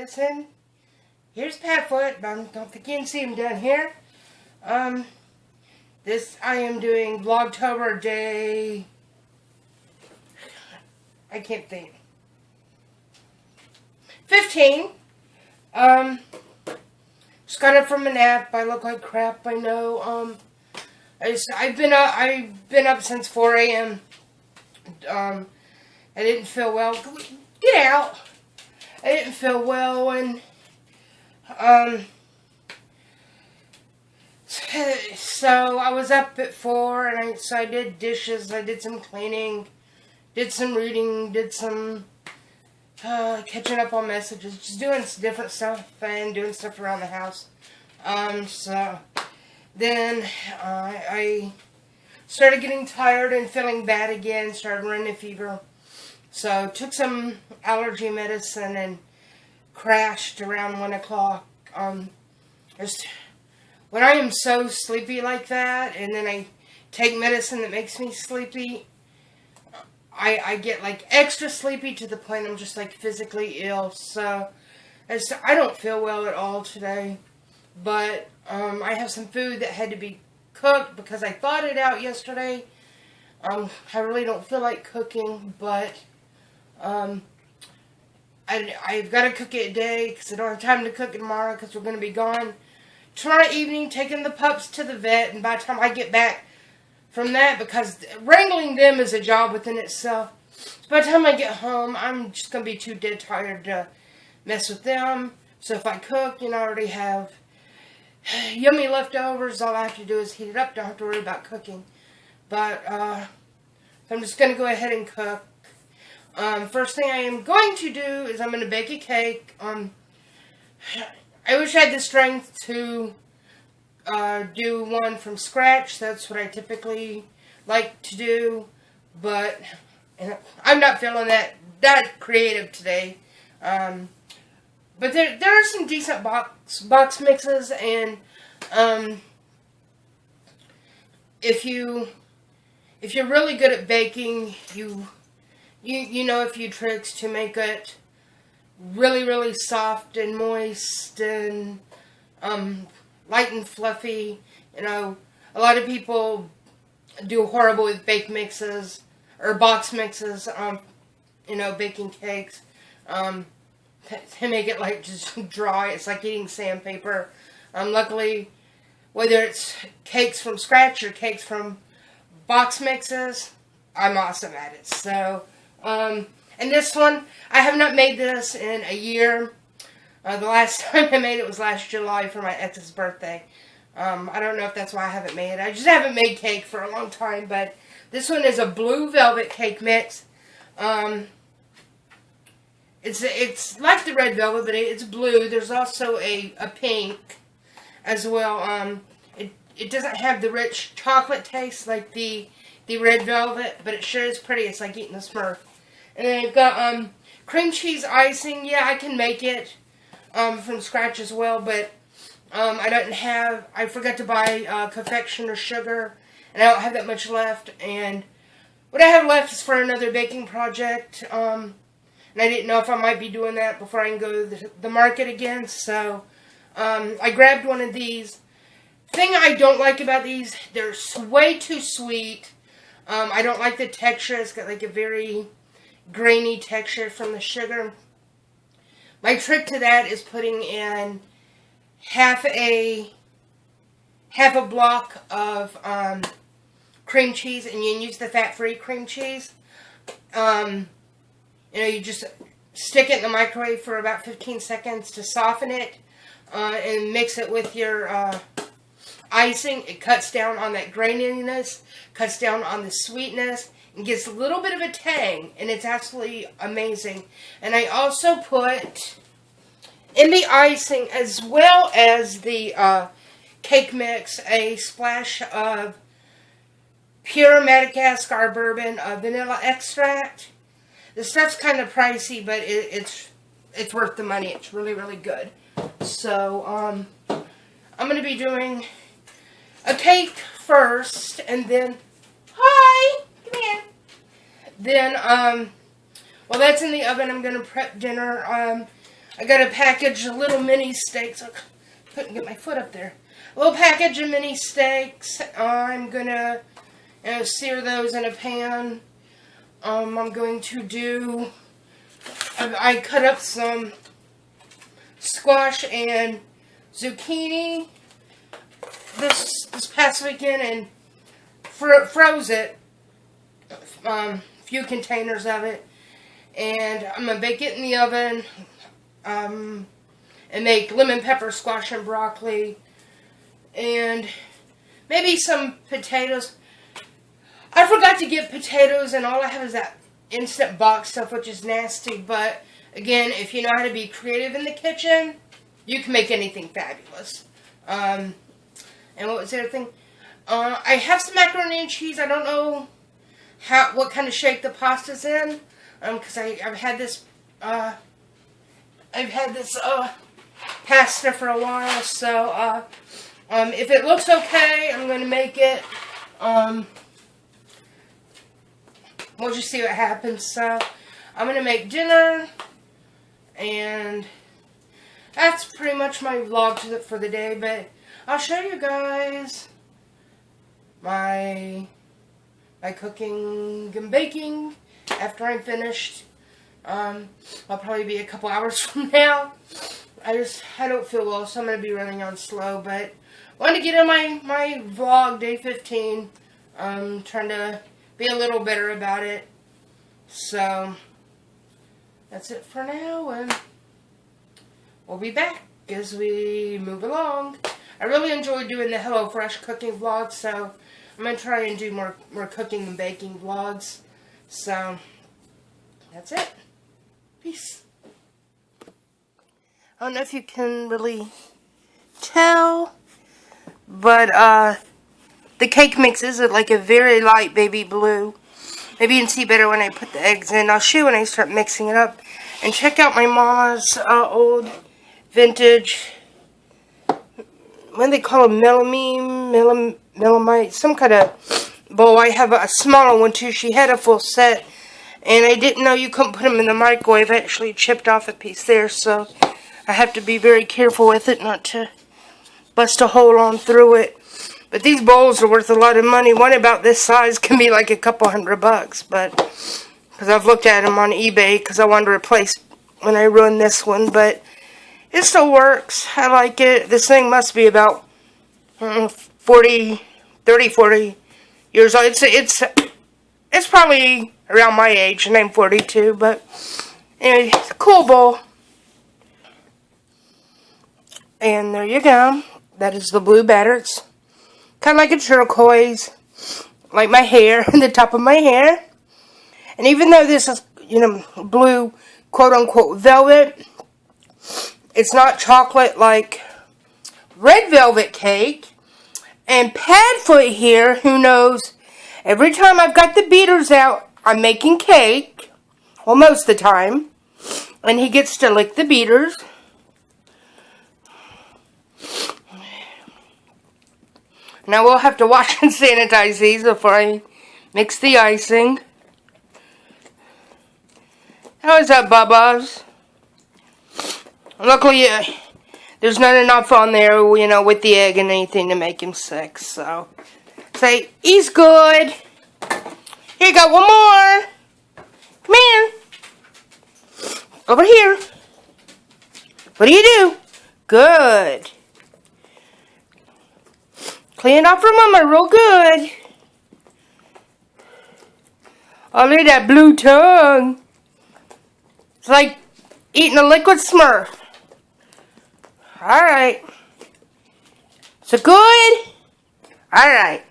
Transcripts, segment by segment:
Madison. Here's Padfoot, but I don't think you can see him down here. I am doing Vlogtober day, I can't think, 15. Just got up from a nap. I look like crap, I know. I've been up since 4 a.m. I didn't feel well. Get out. I didn't feel well, and so I was up at 4, and I did dishes, I did some cleaning, did some reading, did some catching up on messages, just doing some different stuff and doing stuff around the house. So then I started getting tired and feeling bad again, started running a fever. So took some allergy medicine and crashed around 1 o'clock. When I am so sleepy like that, and then I take medicine that makes me sleepy, I get like extra sleepy to the point I'm just like physically ill. So I don't feel well at all today. But I have some food that had to be cooked because I thawed it out yesterday. I really don't feel like cooking, but I've got to cook it today because I don't have time to cook it tomorrow because we're going to be gone tomorrow evening, taking the pups to the vet, and by the time I get back from that, because wrangling them is a job within itself, so by the time I get home, I'm just going to be too dead tired to mess with them. So if I cook, I already have yummy leftovers. All I have to do is heat it up. Don't have to worry about cooking. But I'm just going to go ahead and cook. First thing I am going to do is I'm going to bake a cake. I wish I had the strength to do one from scratch. That's what I typically like to do. But I'm not feeling that creative today. But there are some decent box mixes, and if you're really good at baking, you know a few tricks to make it really, really soft and moist and light and fluffy. A lot of people do horrible with bake mixes or box mixes, baking cakes. They make it like just dry. It's like eating sandpaper. Luckily, whether it's cakes from scratch or cakes from box mixes, I'm awesome at it. So, and this one, I have not made this in a year. The last time I made it was last July for my ex's birthday. I don't know if that's why I haven't made it. I just haven't made cake for a long time, but this one is a blue velvet cake mix. It's like the red velvet, but it's blue. There's also a pink as well. It doesn't have the rich chocolate taste like the red velvet, but it sure is pretty. It's like eating a Smurf. And then I've got cream cheese icing. Yeah, I can make it from scratch as well, but I forgot to buy confectioner sugar, and I don't have that much left. And what I have left is for another baking project. And I didn't know if I might be doing that before I can go to the market again. So I grabbed one of these. Thing I don't like about these, they're way too sweet. I don't like the texture. It's got like a very grainy texture from the sugar. My trick to that is putting in half a block of cream cheese, and you can use the fat-free cream cheese. You just stick it in the microwave for about 15 seconds to soften it, and mix it with your icing. It cuts down on that graininess, cuts down on the sweetness, and gives a little bit of a tang, and it's absolutely amazing. And I also put in the icing, as well as the cake mix, a splash of pure Madagascar bourbon vanilla extract. The stuff's kind of pricey, but it's worth the money. It's really, really good. So, I'm going to be doing a cake first, and then, hi, come here. Then, while that's in the oven, I'm going to prep dinner. I I got a package of little mini steaks. I couldn't get my foot up there. A little package of mini steaks. I'm gonna sear those in a pan. I'm going to do. I cut up some squash and zucchini this past weekend and froze it. A few containers of it, and I'm gonna bake it in the oven. And make lemon pepper squash and broccoli, and maybe some potatoes. I forgot to get potatoes, and all I have is that instant box stuff, which is nasty. But again, if you know how to be creative in the kitchen, you can make anything fabulous. And what was the other thing? I have some macaroni and cheese. I don't know what kind of shape the pasta's in, because I've had this pasta for a while. So if it looks okay, I'm going to make it. We'll just see what happens. So I'm going to make dinner, and that's pretty much my vlog for the day. But I'll show you guys my cooking and baking after I'm finished. I'll probably be a couple hours from now. I don't feel well, so I'm going to be running on slow. But I wanted to get in my vlog, day 15. I'm trying to be a little better about it. So that's it for now, and we'll be back as we move along. I really enjoyed doing the HelloFresh cooking vlog, so I'm going to try and do more cooking and baking vlogs. So that's it. Peace. I don't know if you can really tell, but the cake mix is like a very light baby blue. Maybe you can see better when I put the eggs in. I'll show you when I start mixing it up. And check out my mama's old vintage, what do they call them, melamite, some kind of bowl. I have a smaller one too. She had a full set. And I didn't know you couldn't put them in the microwave. I actually chipped off a piece there, so I have to be very careful with it not to bust a hole on through it. But these bowls are worth a lot of money. One about this size can be like a couple $100, but because I've looked at them on eBay because I wanted to replace when I ruined this one, but it still works. I like it. This thing must be about 40 years old. It's probably around my age, and I'm 42, but anyway, it's a cool bowl. And there you go. That is the blue batter. It's kind of like a turquoise, like my hair, the top of my hair. And even though this is, blue, quote-unquote, velvet, it's not chocolate like red velvet cake. And Padfoot here, who knows, every time I've got the beaters out, I'm making cake. Well, most of the time. And he gets to lick the beaters. Now we'll have to wash and sanitize these before I mix the icing. How is that, Bubba's? Luckily, there's not enough on there, with the egg and anything to make him sick, so. Say, he's good. Here you go, one more. Come here. Over here. What do you do? Good. Clean it off for Mama real good. Oh, look at that blue tongue. It's like eating a liquid Smurf. Alright. So good? Alright.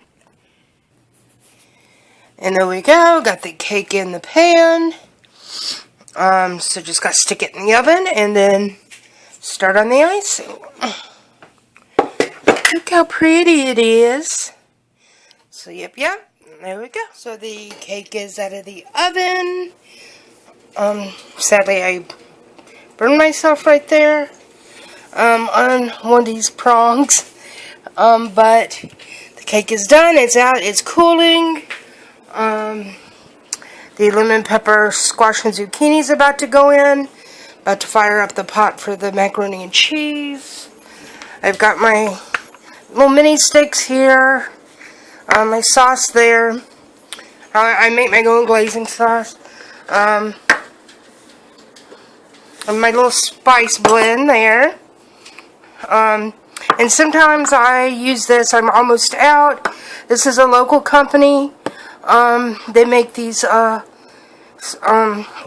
And there we go. Got the cake in the pan. So just got to stick it in the oven and then start on the icing. Look how pretty it is. So yep, there we go. So the cake is out of the oven. Sadly I burned myself right there on one of these prongs. But the cake is done. It's out. It's cooling. The lemon pepper squash and zucchini is about to go in. About to fire up the pot for the macaroni and cheese. I've got my little mini sticks here. My sauce there. I make my own glazing sauce. And my little spice blend there. And sometimes I use this. I'm almost out. This is a local company. They make these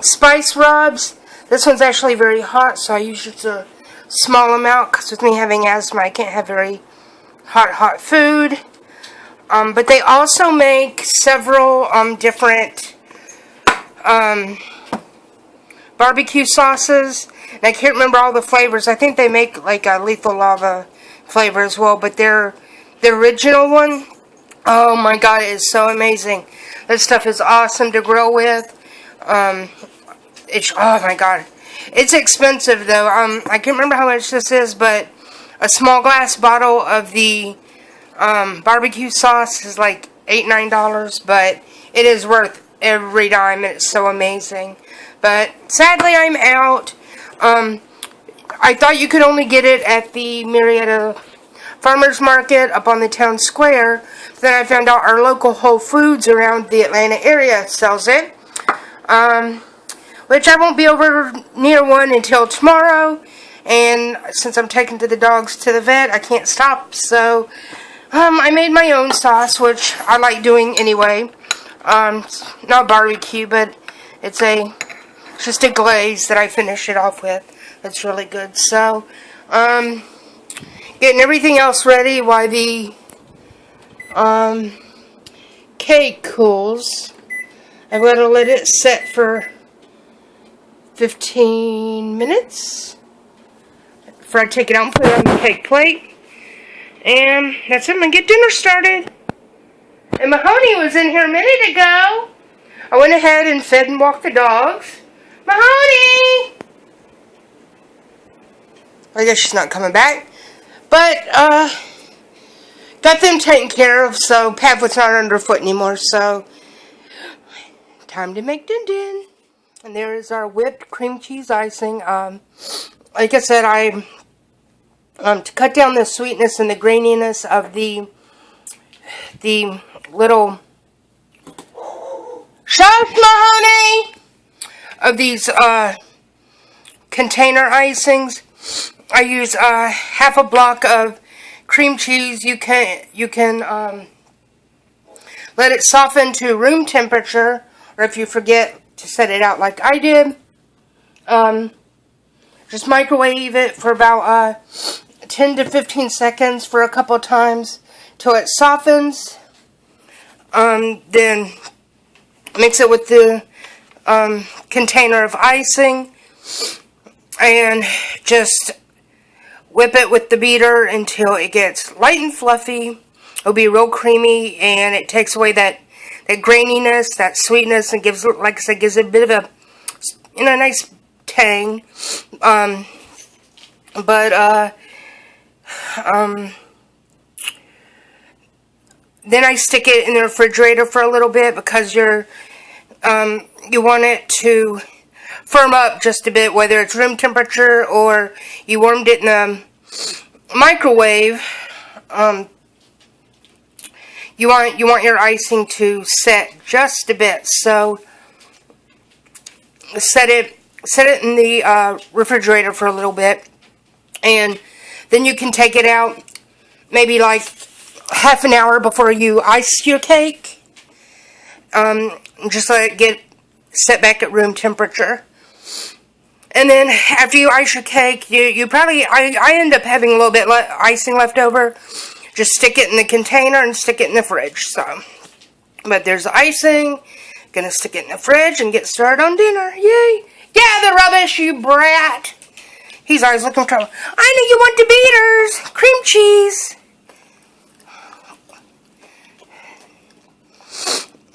spice rubs. This one's actually very hot, so I use just a small amount because with me having asthma, I can't have very hot food. But they also make several different barbecue sauces. And I can't remember all the flavors. I think they make like a lethal lava flavor as well, but the original one, oh my god, it is so amazing. This stuff is awesome to grill with. Oh my god, it's expensive though. I can't remember how much this is, but a small glass bottle of the barbecue sauce is like $8-9, but it is worth every dime. It's so amazing. But sadly, I'm out. I thought you could only get it at the Marietta Farmers Market up on the town square. Then I found out our local Whole Foods around the Atlanta area sells it. Which I won't be over near one until tomorrow. And since I'm taking the dogs to the vet, I can't stop. So, I made my own sauce, which I like doing anyway. Not barbecue, but it's just a glaze that I finish it off with. It's really good. So, getting everything else ready while the cake cools. I'm going to let it set for 15 minutes before I take it out and put it on the cake plate. And that's it. I'm going to get dinner started. And Mahoney was in here a minute ago. I went ahead and fed and walked the dogs. Mahoney! I guess she's not coming back. But, got them taken care of, so Padfoot's not underfoot anymore, so time to make din-din. And there is our whipped cream cheese icing. Like I said, to cut down the sweetness and the graininess of the little shush, Mahoney, of these container icings, I use half a block of cream cheese. You can let it soften to room temperature, or if you forget to set it out like I did, just microwave it for about 10 to 15 seconds for a couple times till it softens. Then mix it with the container of icing and just whip it with the beater until it gets light and fluffy. It'll be real creamy, and it takes away that graininess, that sweetness, and gives, like I said, gives it a bit of a, nice tang. Then I stick it in the refrigerator for a little bit because you want it to firm up just a bit, whether it's room temperature or you warmed it in the microwave. You want your icing to set just a bit, so set it in the refrigerator for a little bit, and then you can take it out maybe like half an hour before you ice your cake. Just let it get set back at room temperature. And then after you ice your cake, you probably, I end up having a little bit icing left over. Just stick it in the container and stick it in the fridge. So, but there's the icing. Gonna stick it in the fridge and get started on dinner. Yay! Gather rubbish, you brat! He's always looking for trouble. I know you want the beaters! Cream cheese!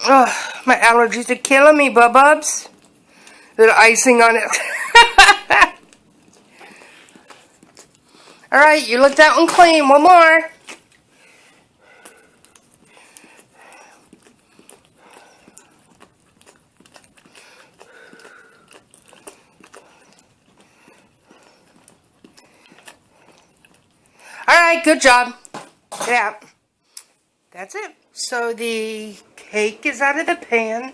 Ugh, my allergies are killing me, bubs. Little icing on it. Alright, you looked that one clean. One more. Bye. Good job. Get out. That's it. So the cake is out of the pan.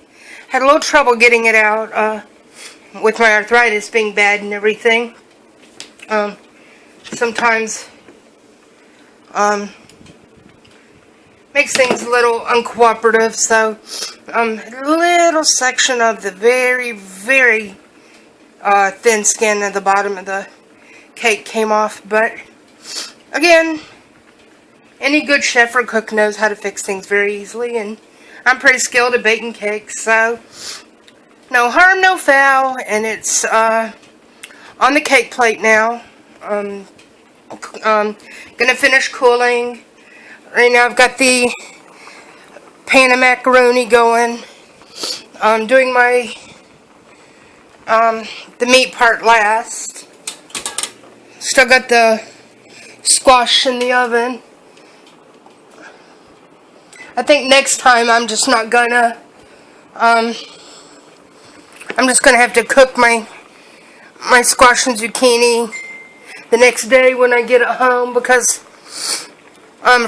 Had a little trouble getting it out with my arthritis being bad and everything. Sometimes makes things a little uncooperative. So a little section of the very, very thin skin at the bottom of the cake came off. But again, any good chef or cook knows how to fix things very easily, and I'm pretty skilled at baking cakes, so no harm, no foul. And it's on the cake plate now. Gonna finish cooling. Right now I've got the pan of macaroni going. I'm doing my the meat part last. Still got the squash in the oven. I think next time I'm just not gonna I'm just gonna have to cook my squash and zucchini the next day when I get it home, because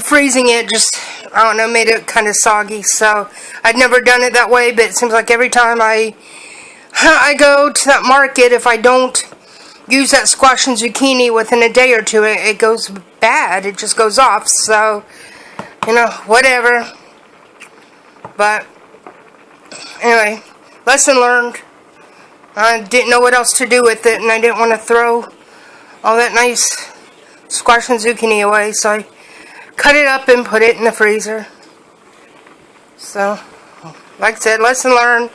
freezing it just, I don't know, made it kind of soggy. So I'd never done it that way, but it seems like every time I go to that market, if I don't use that squash and zucchini within a day or two, it goes bad. It just goes off. So, you know, whatever. But anyway, lesson learned. I didn't know what else to do with it, and I didn't want to throw all that nice squash and zucchini away, so I cut it up and put it in the freezer. So, like I said, lesson learned.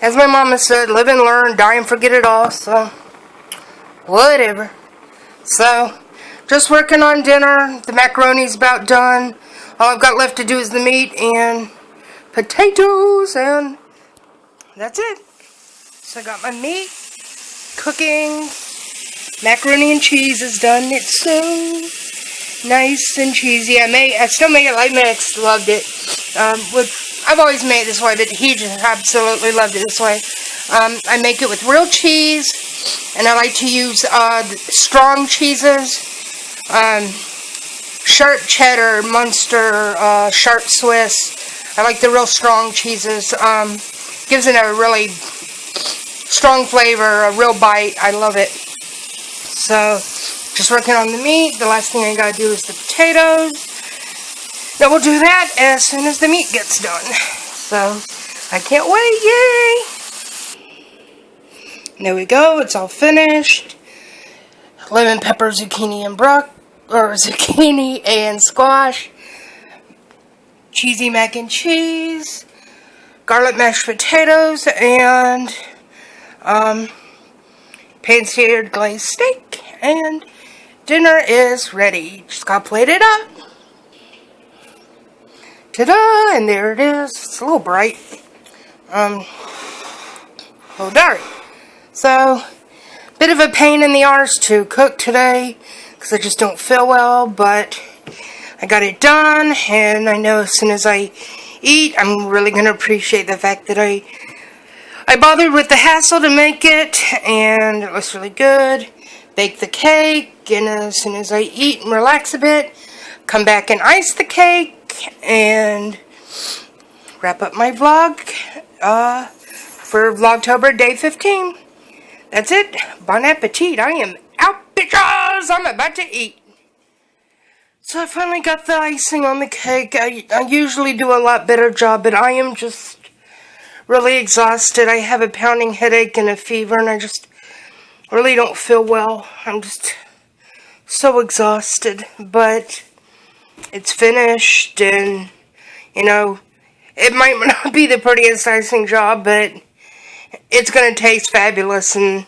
As my mama said, live and learn, die and forget it all. So, whatever. So, just working on dinner. The macaroni's about done. All I've got left to do is the meat and potatoes, and that's it. So I got my meat cooking. Macaroni and cheese is done. It's so nice and cheesy. I still make it like my ex loved it. I've always made it this way, but he just absolutely loved it this way. I make it with real cheese, and I like to use strong cheeses. Sharp cheddar, Munster, sharp Swiss. I like the real strong cheeses. Gives it a really strong flavor, a real bite. I love it. So, just working on the meat. The last thing I gotta do is the potatoes. Then we'll do that as soon as the meat gets done. So, I can't wait. Yay! There we go. It's all finished. Lemon pepper, zucchini, and zucchini and squash. Cheesy mac and cheese. Garlic mashed potatoes, and pan-seared glazed steak, and dinner is ready. Just gotta plate it up. Ta-da! And there it is. It's a little bright. A little dark. So, bit of a pain in the arse to cook today, because I just don't feel well, but I got it done, and I know as soon as I eat, I'm really going to appreciate the fact that I bothered with the hassle to make it, and it looks really good. Bake the cake, and as soon as I eat and relax a bit, come back and ice the cake, and wrap up my vlog for Vlogtober day 15. That's it. Bon appetit. I am out, bitches! I'm about to eat. So I finally got the icing on the cake. I usually do a lot better job, but I am just really exhausted. I have a pounding headache and a fever, and I just really don't feel well. I'm just so exhausted, but it's finished, and, you know, it might not be the prettiest icing job, but it's going to taste fabulous, and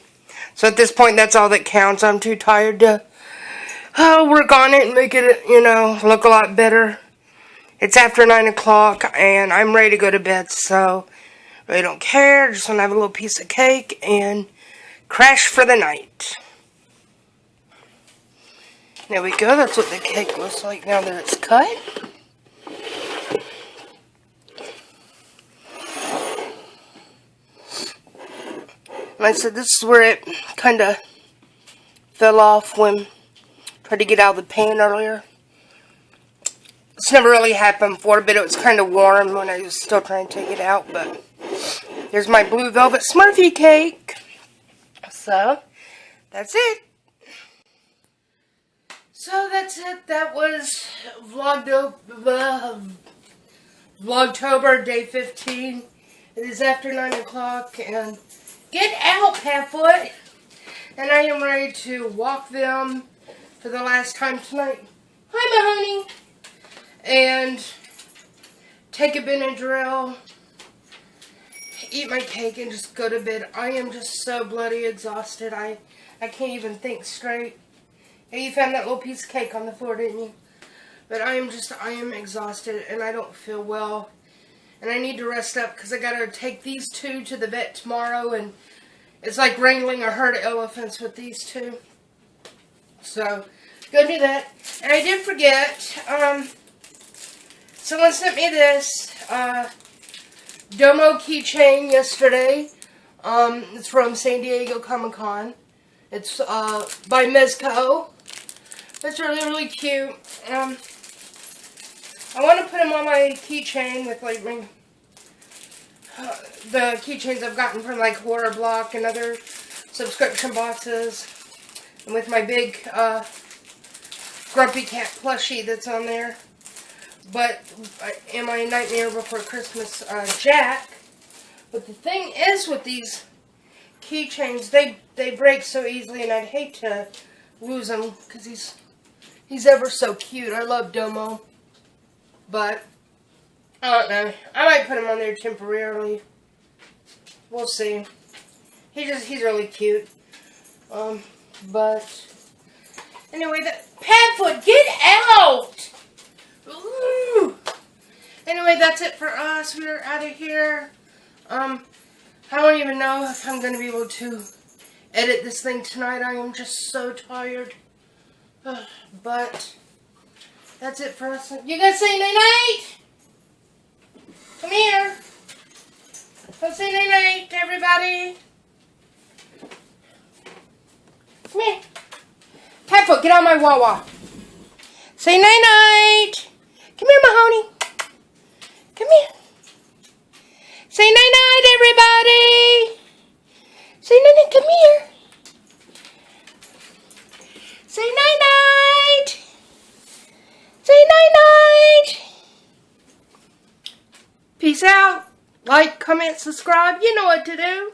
so at this point, that's all that counts. I'm too tired to work on it and make it, you know, look a lot better. It's after 9 o'clock, and I'm ready to go to bed, so really don't care. Just want to have a little piece of cake and crash for the night. There we go. That's what the cake looks like now that it's cut. And I said this is where it kind of fell off when Tried to get out of the pan earlier. It's never really happened before, but it was kind of warm when I was still trying to take it out. But here's my blue velvet Smurfy cake. So, that's it. So, that's it. That was Vlogtober, day 15. It is after 9 o'clock, and get out, Patfoot! And I am ready to walk them for the last time tonight. Hi, Mahoney! And take a Benadryl, eat my cake, and just go to bed. I am just so bloody exhausted. I can't even think straight. And you found that little piece of cake on the floor, didn't you? But I am exhausted, and I don't feel well. And I need to rest up, because I got to take these two to the vet tomorrow, and it's like wrangling a herd of elephants with these two. So, go do that. And I did forget, someone sent me this Domo keychain yesterday. It's from San Diego Comic-Con. It's by Mezco. It's really, really cute. I want to put them on my keychain with like the keychains I've gotten from like Horror Block and other subscription boxes. And with my big Grumpy Cat plushie that's on there. But in my Nightmare Before Christmas Jack. But the thing is with these keychains, they break so easily, and I'd hate to lose him because he's ever so cute. I love Domo, but I don't know. I might put him on there temporarily. We'll see. He's really cute. But anyway, Padfoot, get out! Ooh. Anyway, that's it for us. We're out of here. I don't even know if I'm going to be able to edit this thing tonight. I am just so tired. But that's it for us. You guys say night-night? Come here. Come say night-night to everybody. Come here. Catfoot, get out of my Wawa. Say night-night. Come here, Mahoney. Come here. Say night-night, everybody. Say night-night, come here. Say night-night. Say night-night. Peace out. Like, comment, subscribe. You know what to do.